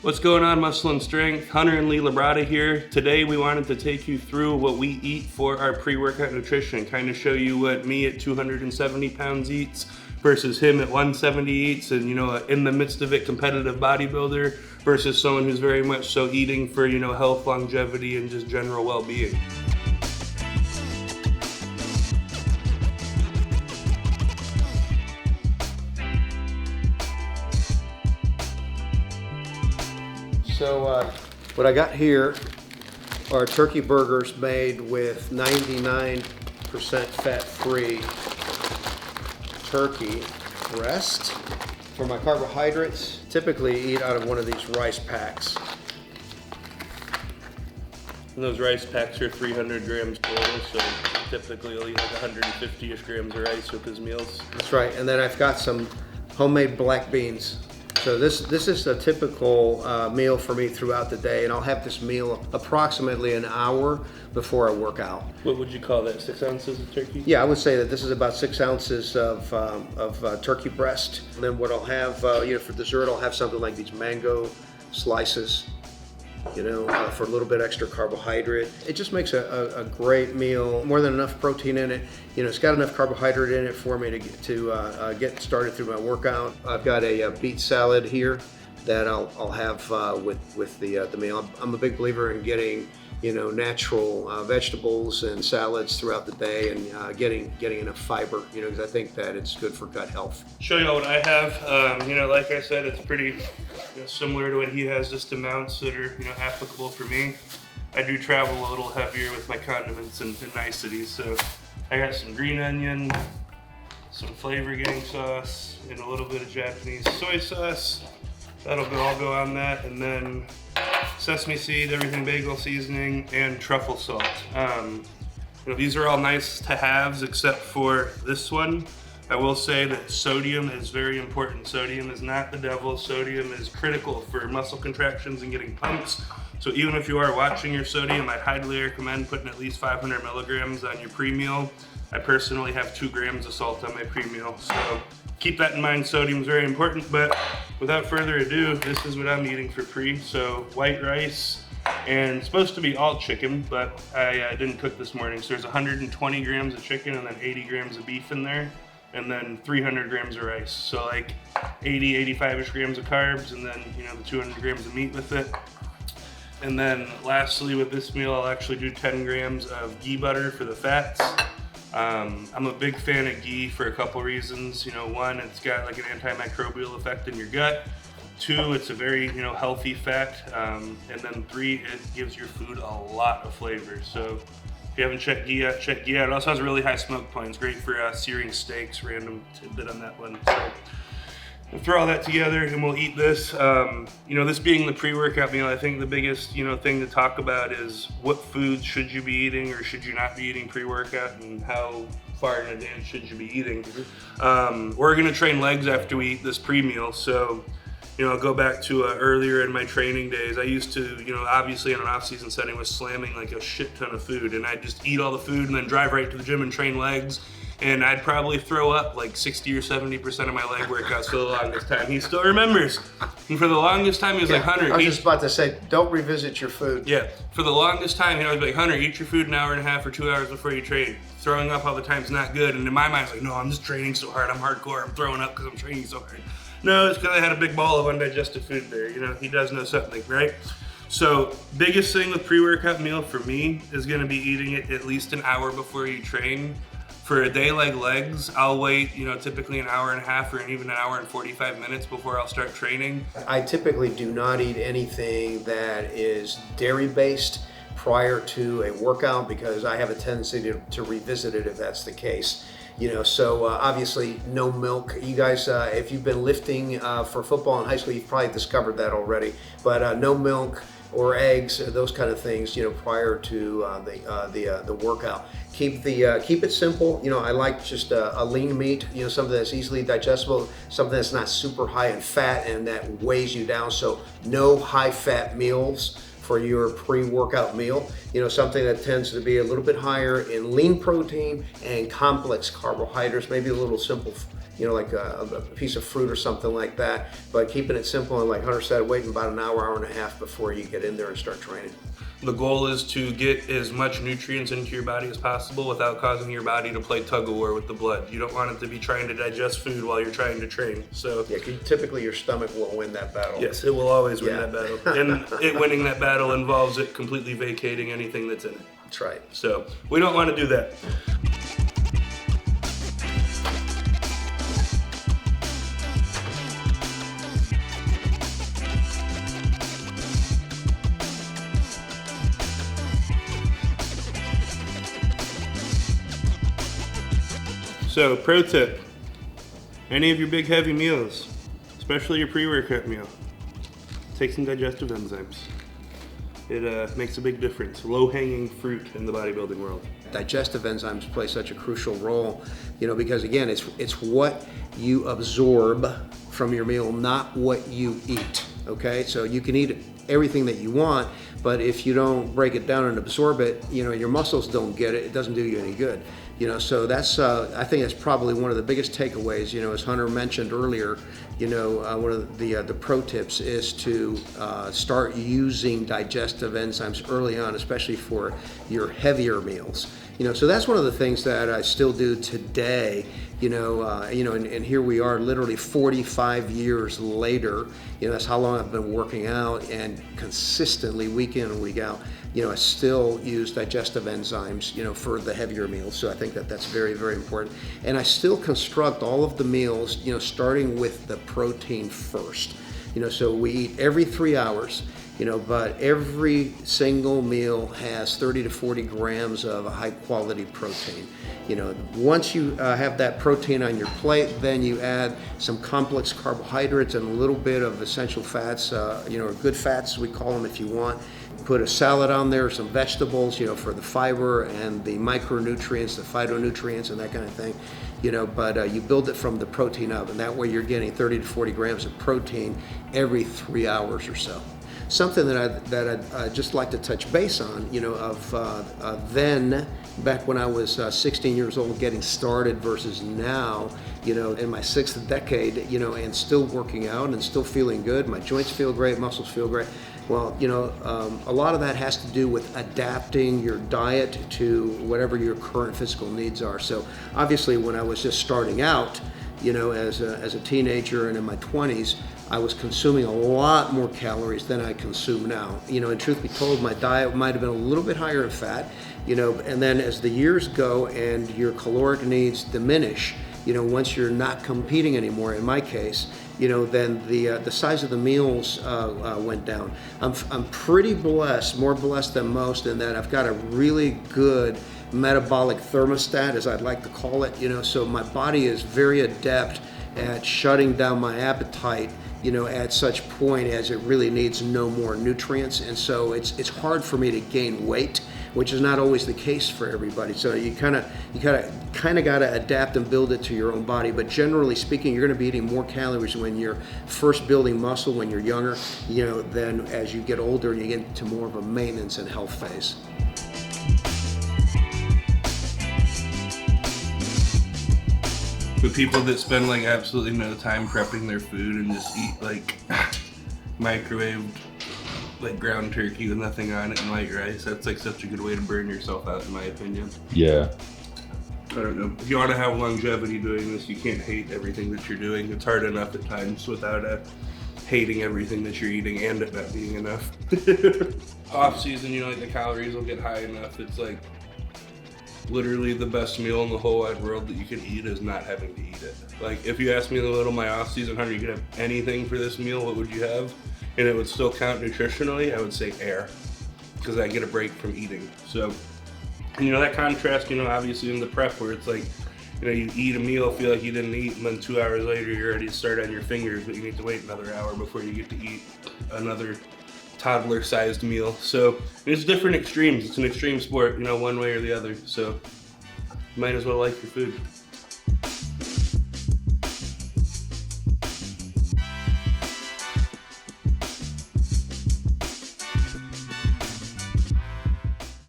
What's going on, Muscle and Strength? Hunter and Lee Labrada here. Today we wanted to take you through what we eat for our pre-workout nutrition, kind of show you what me at 270 pounds eats versus him at 170 eats, and in the midst of it, competitive bodybuilder versus someone who's very much so eating for health, longevity, and just general well-being. So what I got here are turkey burgers made with 99% fat-free turkey breast. For my carbohydrates, typically eat out of one of these rice packs. And those rice packs are 300 grams total, so typically he'll eat like 150-ish grams of rice with his meals. That's right, and then I've got some homemade black beans. So this is a typical meal for me throughout the day, and I'll have this meal approximately an hour before I work out. What would you call that, 6 ounces of turkey? Yeah, I would say that this is about 6 ounces of turkey breast. And then what I'll have, for dessert, I'll have something like these mango slices, for a little bit extra carbohydrate. It just makes a great meal, more than enough protein in it. It's got enough carbohydrate in it for me to get started through my workout. I've got a beet salad here that I'll have with the meal. I'm a big believer in getting natural vegetables and salads throughout the day, and getting enough fiber, because I think that it's good for gut health. Show you what I have. Like I said, it's pretty similar to what he has, just amounts that are applicable for me. I do travel a little heavier with my condiments and niceties, so I got some green onion, some flavor getting sauce, and a little bit of Japanese soy sauce. That'll all go on that, and then sesame seed, everything bagel seasoning, and truffle salt. These are all nice to haves except for this one. I will say that sodium is very important. Sodium is not the devil. Sodium is critical for muscle contractions and getting pumps. So even if you are watching your sodium, I'd highly recommend putting at least 500 milligrams on your pre-meal. I personally have 2 grams of salt on my pre-meal, so keep that in mind. Sodium is very important, but without further ado, this is what I'm eating for pre. So white rice, and it's supposed to be all chicken, but I didn't cook this morning. So there's 120 grams of chicken and then 80 grams of beef in there, and then 300 grams of rice. So like 80, 85-ish grams of carbs, and then the 200 grams of meat with it. And then lastly with this meal, I'll actually do 10 grams of ghee butter for the fats. I'm a big fan of ghee for a couple reasons. One, it's got like an antimicrobial effect in your gut. 2, it's a very healthy fat. And then 3, it gives your food a lot of flavor. So if you haven't checked ghee out, check ghee out. It also has a really high smoke point. It's great for searing steaks. Random tidbit on that one. So we'll throw all that together and we'll eat this. This being the pre-workout meal, I think the biggest thing to talk about is what foods should you be eating or should you not be eating pre-workout, and how far in advance should you be eating. We're gonna train legs after we eat this pre-meal, so I'll go back to earlier in my training days. I used to, obviously in an off-season setting, was slamming like a shit ton of food, and I'd just eat all the food and then drive right to the gym and train legs. And I'd probably throw up like 60 or 70% of my leg workouts for the longest time. He still remembers. And for the longest time, he was like, Hunter, I was just about to say, don't revisit your food. Yeah, for the longest time, I was like, Hunter, eat your food an hour and a half or 2 hours before you train. Throwing up all the time is not good. And in my mind, I was like, no, I'm just training so hard. I'm hardcore. I'm throwing up because I'm training so hard. No, it's because I had a big ball of undigested food there. He does know something, right? So biggest thing with pre-workout meal for me is going to be eating it at least an hour before you train. For a day like legs, I'll wait, typically an hour and a half or even an hour and 45 minutes before I'll start training. I typically do not eat anything that is dairy-based prior to a workout, because I have a tendency to revisit it if that's the case. So obviously no milk. You guys, if you've been lifting for football in high school, you've probably discovered that already. But no milk or eggs, those kind of things, prior to the workout. Keep it simple. I like just a lean meat, something that's easily digestible, something that's not super high in fat and that weighs you down. So no high fat meals for your pre-workout meal. You know, something that tends to be a little bit higher in lean protein and complex carbohydrates, maybe a little simple, you know, like a piece of fruit or something like that, but keeping it simple and like Hunter said, waiting about an hour, hour and a half before you get in there and start training. The goal is to get as much nutrients into your body as possible without causing your body to play tug of war with the blood. You don't want it to be trying to digest food while you're trying to train. So yeah, typically your stomach will win that battle. Yes, it will always win that battle. And it winning that battle involves it completely vacating anything that's in it. That's right. So we don't want to do that. So, pro tip, any of your big heavy meals, especially your pre-workout meal, take some digestive enzymes. It makes a big difference. Low-hanging fruit in the bodybuilding world. Digestive enzymes play such a crucial role, you know, because again, it's what you absorb from your meal, not what you eat, okay? So you can eat everything that you want, but if you don't break it down and absorb it, you know, your muscles don't get it, it doesn't do you any good. You know, so that's, I think that's probably one of the biggest takeaways, you know, as Hunter mentioned earlier, you know, one of the pro tips is to start using digestive enzymes early on, especially for your heavier meals. You know, so that's one of the things that I still do today, you know, and here we are literally 45 years later, you know, that's how long I've been working out, and consistently week in and week out, you know, I still use digestive enzymes, you know, for the heavier meals. So I think that that's very, very important. And I still construct all of the meals, you know, starting with the protein first. You know, so we eat every 3 hours, you know, but every single meal has 30 to 40 grams of a high quality protein. You know, once you have that protein on your plate, then you add some complex carbohydrates and a little bit of essential fats, you know, or good fats, we call them if you want. Put a salad on there, some vegetables, you know, for the fiber and the micronutrients, the phytonutrients and that kind of thing, you know, but you build it from the protein up, and that way you're getting 30 to 40 grams of protein every 3 hours or so. Something that I'd just like to touch base on, you know, of then, back when I was 16 years old getting started versus now, you know, in my 6th decade, you know, and still working out and still feeling good. My joints feel great, muscles feel great. Well, you know, a lot of that has to do with adapting your diet to whatever your current physical needs are. So obviously when I was just starting out, you know, as a teenager and in my 20s, I was consuming a lot more calories than I consume now. You know, and truth be told, my diet might have been a little bit higher in fat, you know, and then as the years go and your caloric needs diminish, you know, once you're not competing anymore, in my case, you know, then the size of the meals went down. I'm pretty blessed, more blessed than most, in that I've got a really good metabolic thermostat, as I'd like to call it, you know, so my body is very adept at shutting down my appetite, you know, at such point as it really needs no more nutrients. And so it's hard for me to gain weight, which is not always the case for everybody. So you kind of got to adapt and build it to your own body. But generally speaking, you're going to be eating more calories when you're first building muscle, when you're younger, you know, than as you get older and you get into more of a maintenance and health phase. The people that spend like absolutely no time prepping their food and just eat like microwaved like ground turkey with nothing on it and white rice, that's like such a good way to burn yourself out, in my opinion. Yeah. I don't know. If you want to have longevity doing this, you can't hate everything that you're doing. It's hard enough at times without hating everything that you're eating and it not being enough. Off season, you know, like the calories will get high enough. It's like literally the best meal in the whole wide world that you can eat is not having to eat it. Like if you asked me in the middle of my off season, Hunter, you could have anything for this meal, what would you have? And it would still count nutritionally, I would say air, because I get a break from eating. So, you know, that contrast, you know, obviously in the prep where it's like, you know, you eat a meal, feel like you didn't eat, and then 2 hours later you're ready to start on your fingers, but you need to wait another hour before you get to eat another toddler-sized meal. So it's different extremes. It's an extreme sport, you know, one way or the other. So you might as well like your food.